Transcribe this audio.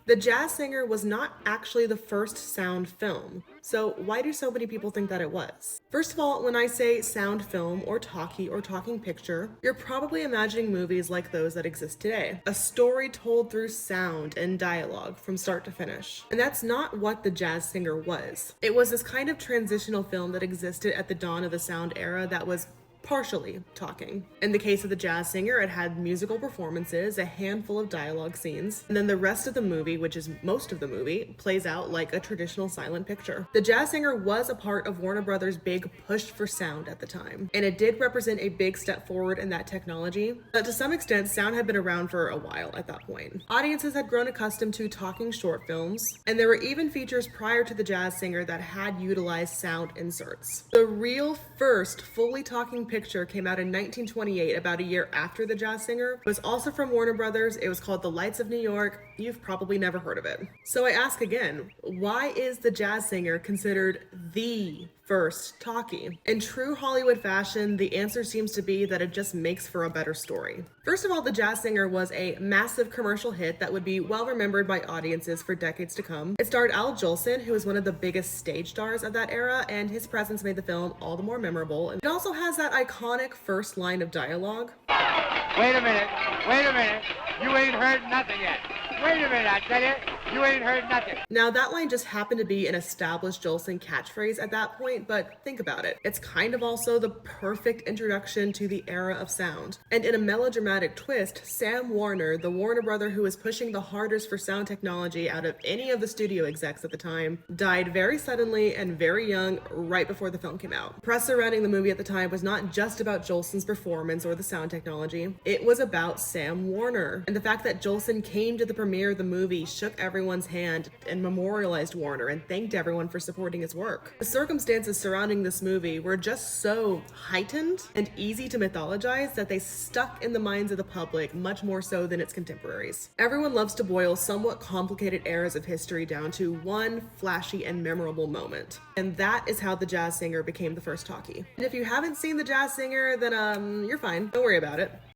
The Jazz Singer was not actually the first sound film. So why do so many people think that it was? First of all, when I say sound film or talkie or talking picture, you're probably imagining movies like those that exist today. A story told through sound and dialogue from start to finish. And that's not what The Jazz Singer was. It was this kind of transitional film that existed at the dawn of the sound era that was partially talking. In the case of The Jazz Singer, it had musical performances, a handful of dialogue scenes, and then the rest of the movie, which is most of the movie, plays out like a traditional silent picture. The Jazz Singer was a part of Warner Brothers' big push for sound at the time, and it did represent a big step forward in that technology, but to some extent, sound had been around for a while at that point. Audiences had grown accustomed to talking short films, and there were even features prior to The Jazz Singer that had utilized sound inserts. The real first fully talking picture came out in 1928, about a year after The Jazz Singer. It was also from Warner Brothers. It was called The Lights of New York. You've probably never heard of it. So I ask again, why is The Jazz Singer considered the first talkie? In true Hollywood fashion, the answer seems to be that it just makes for a better story. First of all, The Jazz Singer was a massive commercial hit that would be well remembered by audiences for decades to come. It starred Jolson, who was one of the biggest stage stars of that era, and his presence made the film all the more memorable. It also has that iconic first line of dialogue. Wait a minute, you ain't heard nothing yet. Wait a minute, I tell you, you ain't heard nothing. Now, that line just happened to be an established Jolson catchphrase at that point, but think about it. It's kind of also the perfect introduction to the era of sound. And in a melodramatic twist, Sam Warner, the Warner brother who was pushing the hardest for sound technology out of any of the studio execs at the time, died very suddenly and very young right before the film came out. Press surrounding the movie at the time was not just about Jolson's performance or the sound technology. It was about Sam Warner. And the fact that Jolson came to the premiere of the movie shook everyone's hand and memorialized Warner and thanked everyone for supporting his work. The circumstances surrounding this movie were just so heightened and easy to mythologize that they stuck in the minds of the public much more so than its contemporaries. Everyone loves to boil somewhat complicated eras of history down to one flashy and memorable moment. And that is how The Jazz Singer became the first talkie. And if you haven't seen The Jazz Singer, then you're fine. Don't worry about it.